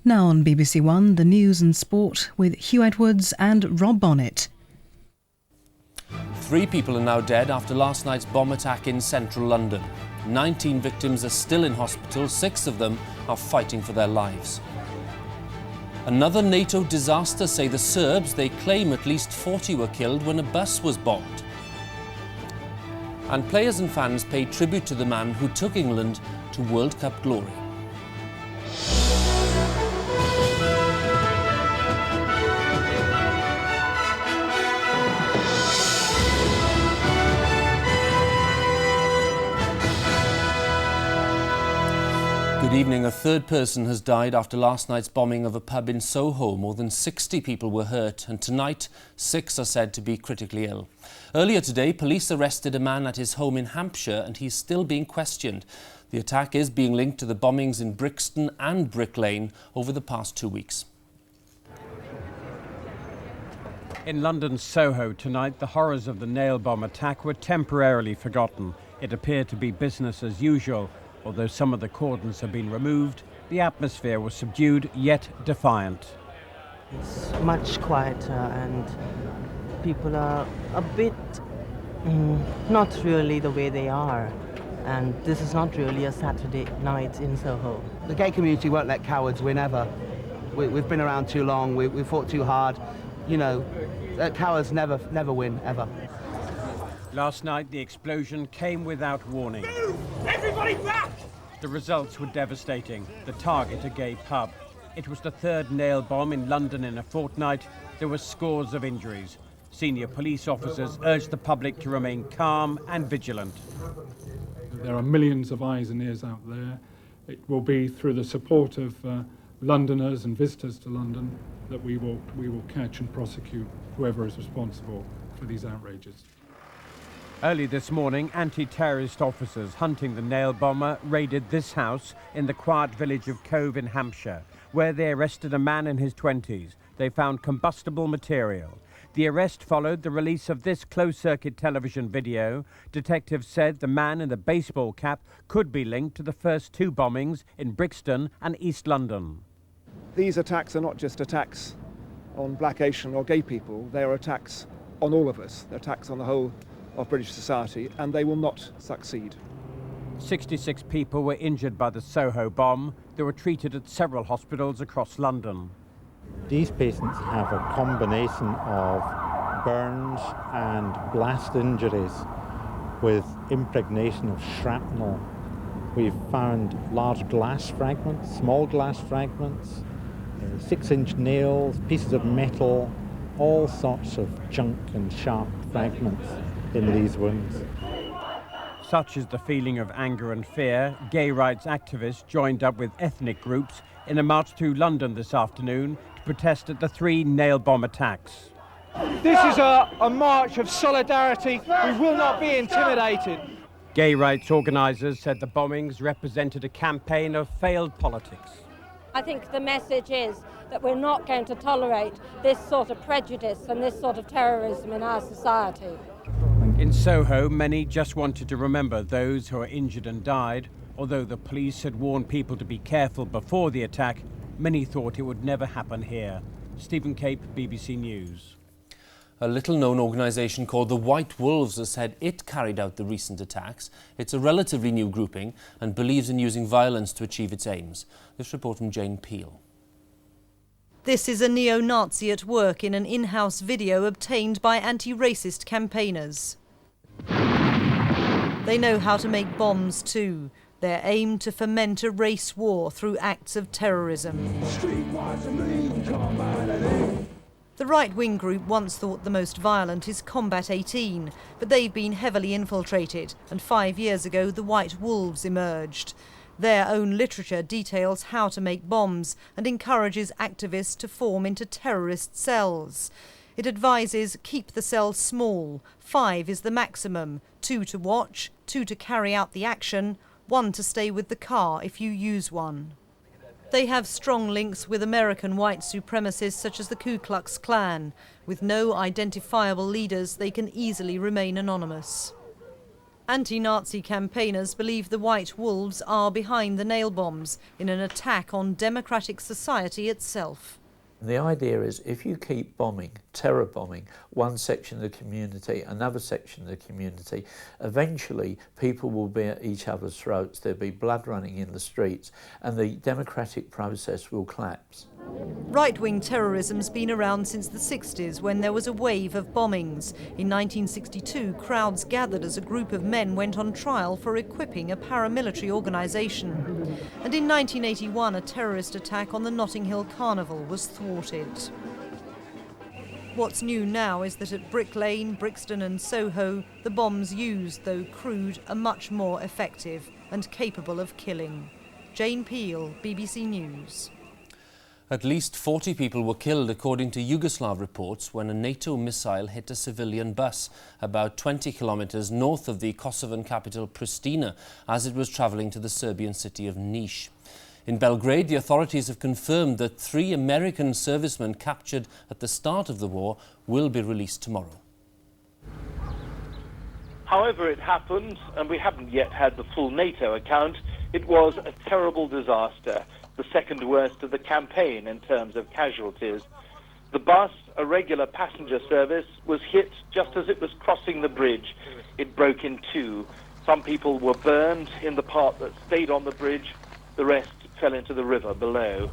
Now on BBC One, the news and sport with Hugh Edwards and Rob Bonnet. 3 people are now dead after last night's bomb attack in central London. 19 victims are still in hospital, 6 of them are fighting for their lives. Another NATO disaster, say the Serbs. They claim at least 40 were killed when a bus was bombed. And players and fans paid tribute to the man who took England to World Cup glory. Good evening. A third person has died after last night's bombing of a pub in Soho. More than 60 people were hurt, and tonight 6 are said to be critically ill. Earlier today, police arrested a man at his home in Hampshire, and he's still being questioned. The attack is being linked to the bombings in Brixton and Brick Lane over the past 2 weeks. In London's Soho tonight, the horrors of the nail bomb attack were temporarily forgotten. It appeared to be business as usual. Although some of the cordons have been removed, the atmosphere was subdued yet defiant. It's much quieter and people are a bit not really the way they are. And this is not really a Saturday night in Soho. The gay community won't let cowards win ever. We've been around too long, we've fought too hard. You know, cowards never win, ever. Last night, the explosion came without warning. Move! Everybody back! The results were devastating. The target, a gay pub. It was the 3rd nail bomb in London in a fortnight. There were scores of injuries. Senior police officers urged the public to remain calm and vigilant. There are millions of eyes and ears out there. It will be through the support of Londoners and visitors to London that we will catch and prosecute whoever is responsible for these outrages. Early this morning, anti-terrorist officers hunting the nail bomber raided this house in the quiet village of Cove in Hampshire, where they arrested a man in his 20s. They found combustible material. The arrest followed the release of this closed-circuit television video. Detectives said the man in the baseball cap could be linked to the first 2 bombings in Brixton and East London. These attacks are not just attacks on black, Asian or gay people. They are attacks on all of us. They're attacks on the whole of British society, and they will not succeed. 66 people were injured by the Soho bomb. They were treated at several hospitals across London. These patients have a combination of burns and blast injuries with impregnation of shrapnel. We've found large glass fragments, small glass fragments, 6-inch nails, pieces of metal, all sorts of junk and sharp fragments in these wounds. Such is the feeling of anger and fear. Gay rights activists joined up with ethnic groups in a march through London this afternoon to protest at the 3 nail bomb attacks. This is a march of solidarity. We will not be intimidated. Gay rights organisers said the bombings represented a campaign of failed politics. I think the message is that we're not going to tolerate this sort of prejudice and this sort of terrorism in our society. In Soho, many just wanted to remember those who were injured and died. Although the police had warned people to be careful before the attack, many thought it would never happen here. Stephen Cape, BBC News. A little-known organisation called the White Wolves has said it carried out the recent attacks. It's a relatively new grouping and believes in using violence to achieve its aims. This report from Jane Peel. This is a neo-Nazi at work in an in-house video obtained by anti-racist campaigners. They know how to make bombs too. Their aim to foment a race war through acts of terrorism. The right-wing group once thought the most violent is Combat 18, but they've been heavily infiltrated, and 5 years ago the White Wolves emerged. Their own literature details how to make bombs and encourages activists to form into terrorist cells. It advises keep the cells small. 5 is the maximum. 2 to watch, 2 to carry out the action, 1 to stay with the car if you use one. They have strong links with American white supremacists such as the Ku Klux Klan. With no identifiable leaders, they can easily remain anonymous. Anti-Nazi campaigners believe the White Wolves are behind the nail bombs in an attack on democratic society itself. The idea is if you keep bombing, terror bombing, one section of the community, another section of the community, eventually people will be at each other's throats, there'll be blood running in the streets, and the democratic process will collapse. Right-wing terrorism's been around since the 60s when there was a wave of bombings. In 1962, crowds gathered as a group of men went on trial for equipping a paramilitary organisation. And in 1981, a terrorist attack on the Notting Hill Carnival was thwarted. What's new now is that at Brick Lane, Brixton and Soho, the bombs used, though crude, are much more effective and capable of killing. Jane Peel, BBC News. At least 40 people were killed, according to Yugoslav reports, when a NATO missile hit a civilian bus about 20 kilometres north of the Kosovan capital Pristina as it was travelling to the Serbian city of Niš. In Belgrade, the authorities have confirmed that 3 American servicemen captured at the start of the war will be released tomorrow. However it happened, and we haven't yet had the full NATO account, it was a terrible disaster, the second worst of the campaign in terms of casualties. The bus, a regular passenger service, was hit just as it was crossing the bridge. It broke in two. Some people were burned in the part that stayed on the bridge. The rest fell into the river below.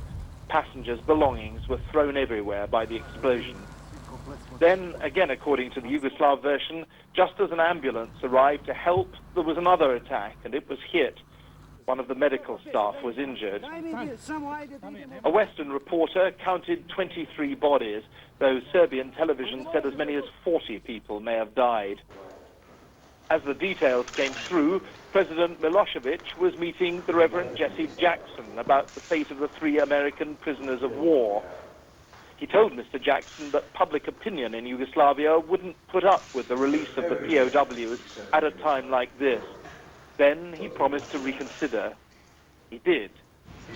Passengers' belongings were thrown everywhere by the explosion. Then, again according to the Yugoslav version, just as an ambulance arrived to help, there was another attack and it was hit. One of the medical staff was injured. A Western reporter counted 23 bodies, though Serbian television said as many as 40 people may have died. As the details came through, President Milosevic was meeting the Reverend Jesse Jackson about the fate of the 3 American prisoners of war. He told Mr. Jackson that public opinion in Yugoslavia wouldn't put up with the release of the POWs at a time like this. Then he promised to reconsider. He did.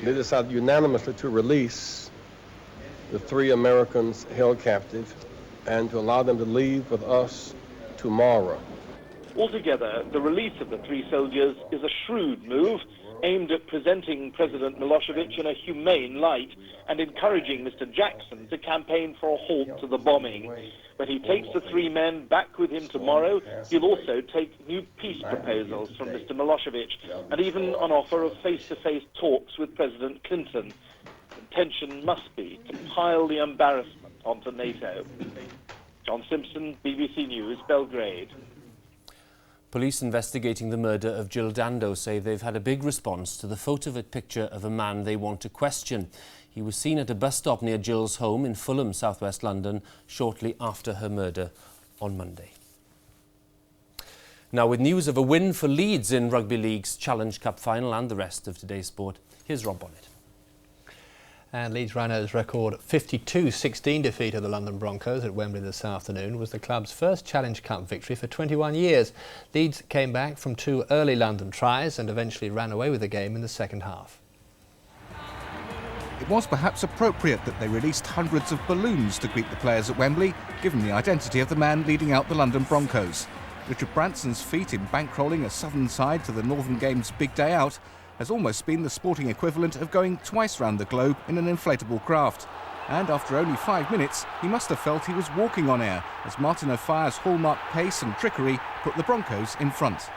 They decided unanimously to release the 3 Americans held captive and to allow them to leave with us tomorrow. Altogether, the release of the 3 soldiers is a shrewd move aimed at presenting President Milosevic in a humane light and encouraging Mr. Jackson to campaign for a halt to the bombing. When he takes the 3 men back with him tomorrow, he'll also take new peace proposals from Mr. Milosevic and even an offer of face-to-face talks with President Clinton. Intention must be to pile the embarrassment onto NATO. John Simpson, BBC News, Belgrade. Police investigating the murder of Jill Dando say they've had a big response to the photo picture of a man they want to question. He was seen at a bus stop near Jill's home in Fulham, southwest London, shortly after her murder on Monday. Now, with news of a win for Leeds in Rugby League's Challenge Cup final and the rest of today's sport, here's Rob Bonnet. And Leeds Rhinos' record 52-16 defeat of the London Broncos at Wembley this afternoon was the club's first Challenge Cup victory for 21 years. Leeds came back from 2 early London tries and eventually ran away with the game in the second half. It was perhaps appropriate that they released hundreds of balloons to greet the players at Wembley, given the identity of the man leading out the London Broncos. Richard Branson's feat in bankrolling a southern side to the Northern Games' big day out has almost been the sporting equivalent of going twice round the globe in an inflatable craft. And after only 5 minutes, he must have felt he was walking on air as Martin O'Fire's hallmark pace and trickery put the Broncos in front.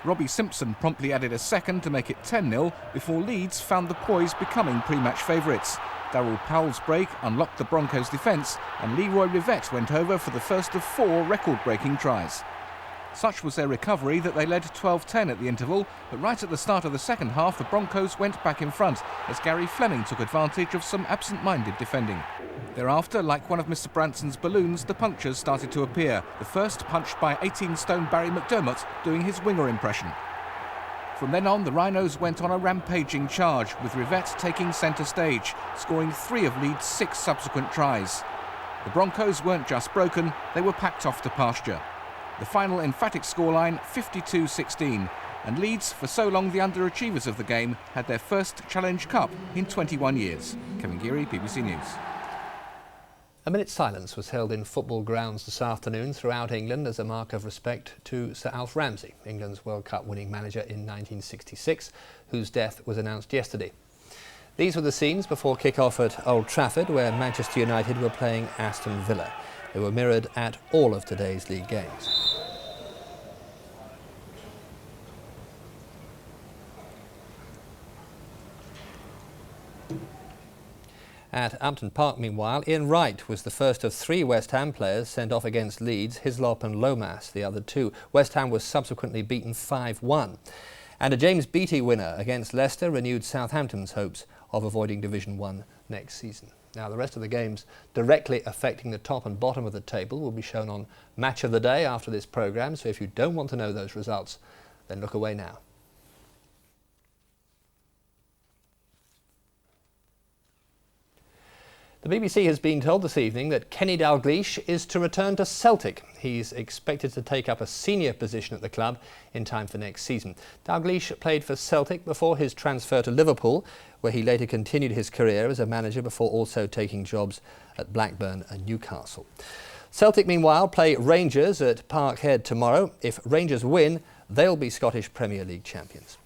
Robbie Simpson promptly added a second to make it 10-0 before Leeds found the poise becoming pre-match favourites. Darryl Powell's break unlocked the Broncos' defence and Leroy Rivette went over for the first of 4 record-breaking tries. Such was their recovery that they led 12-10 at the interval, but right at the start of the second half the Broncos went back in front as Gary Fleming took advantage of some absent-minded defending. Thereafter, like one of Mr. Branson's balloons, the punctures started to appear, the first punched by 18-stone Barry McDermott doing his winger impression. From then on, the Rhinos went on a rampaging charge, with Rivette taking centre stage, scoring 3 of Leeds' 6 subsequent tries. The Broncos weren't just broken, they were packed off to pasture. The final emphatic scoreline 52-16, and Leeds, for so long the underachievers of the game, had their first Challenge Cup in 21 years. Kevin Geary, BBC News. A minute's silence was held in football grounds this afternoon throughout England as a mark of respect to Sir Alf Ramsey, England's World Cup winning manager in 1966, whose death was announced yesterday. These were the scenes before kick-off at Old Trafford, where Manchester United were playing Aston Villa. They were mirrored at all of today's league games. At Upton Park, meanwhile, Ian Wright was the first of 3 West Ham players sent off against Leeds, Hislop and Lomas the other 2. West Ham was subsequently beaten 5-1. And a James Beattie winner against Leicester renewed Southampton's hopes of avoiding Division 1 next season. Now, the rest of the games directly affecting the top and bottom of the table will be shown on Match of the Day after this programme, so if you don't want to know those results, then look away now. The BBC has been told this evening that Kenny Dalglish is to return to Celtic. He's expected to take up a senior position at the club in time for next season. Dalglish played for Celtic before his transfer to Liverpool, where he later continued his career as a manager before also taking jobs at Blackburn and Newcastle. Celtic, meanwhile, play Rangers at Parkhead tomorrow. If Rangers win, they'll be Scottish Premier League champions.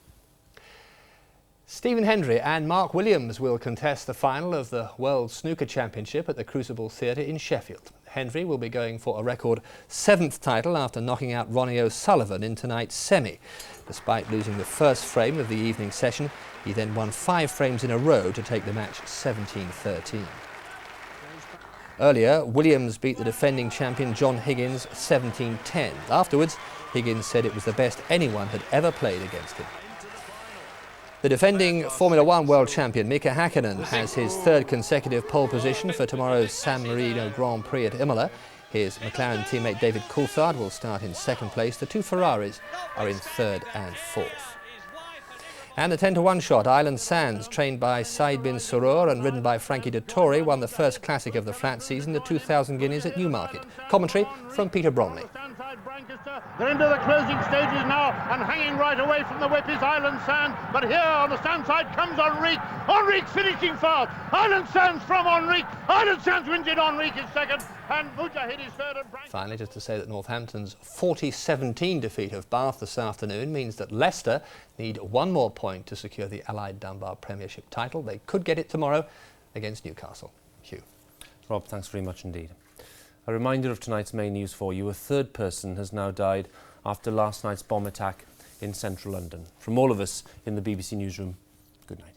Stephen Hendry and Mark Williams will contest the final of the World Snooker Championship at the Crucible Theatre in Sheffield. Hendry will be going for a record 7th title after knocking out Ronnie O'Sullivan in tonight's semi. Despite losing the first frame of the evening session, he then won 5 frames in a row to take the match 17-13. Earlier, Williams beat the defending champion John Higgins 17-10. Afterwards, Higgins said it was the best anyone had ever played against him. The defending Formula One world champion Mika Hakkinen has his 3rd consecutive pole position for tomorrow's San Marino Grand Prix at Imola. His McLaren teammate David Coulthard will start in 2nd place. The 2 Ferraris are in 3rd and 4th. And the 10-to-1 shot, Island Sands, trained by Said bin Surur and ridden by Frankie Dettori, won the first classic of the flat season, the 2,000 guineas at Newmarket. Commentary from Peter Bromley. They're into the closing stages now, and hanging right away from the whip is Island Sand. But here on the stand side comes Enrique. Enrique finishing fast. Island Sands from Enrique. Island Sands wins it. Enrique is 2nd, and Mujahid is 3rd. And finally, just to say that Northampton's 40-17 defeat of Bath this afternoon means that Leicester need 1 more point to secure the Allied Dunbar Premiership title. They could get it tomorrow against Newcastle. Hugh. Rob, thanks very much indeed. A reminder of tonight's main news for you. A 3rd person has now died after last night's bomb attack in central London. From all of us in the BBC Newsroom, good night.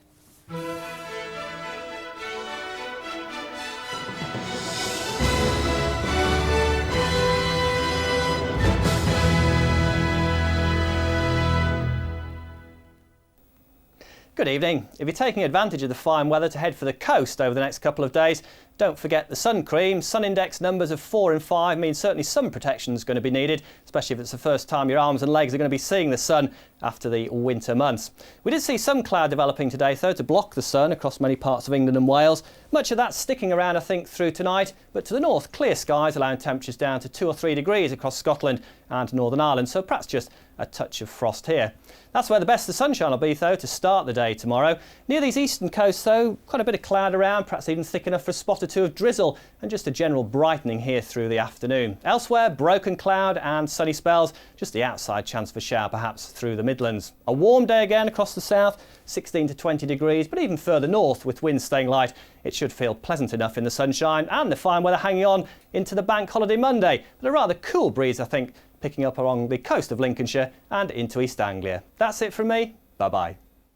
Good evening. If you're taking advantage of the fine weather to head for the coast over the next couple of days, don't forget the sun cream. Sun index numbers of 4 and 5 means certainly some protection is going to be needed, especially if it's the first time your arms and legs are going to be seeing the sun after the winter months. We did see some cloud developing today, though, to block the sun across many parts of England and Wales. Much of that sticking around, I think, through tonight. But to the north, clear skies allowing temperatures down to 2 or 3 degrees across Scotland and Northern Ireland, so perhaps just a touch of frost here. That's where the best of the sunshine will be, though, to start the day tomorrow. Near these eastern coasts, though, quite a bit of cloud around, perhaps even thick enough for a spot or 2 of drizzle, and just a general brightening here through the afternoon. Elsewhere, broken cloud and sunny spells, just the outside chance for shower perhaps through the Midlands. A warm day again across the south, 16 to 20 degrees, but even further north with winds staying light, it should feel pleasant enough in the sunshine and the fine weather hanging on into the bank holiday Monday. But a rather cool breeze, I think, picking up along the coast of Lincolnshire and into East Anglia. That's it from me. Bye-bye.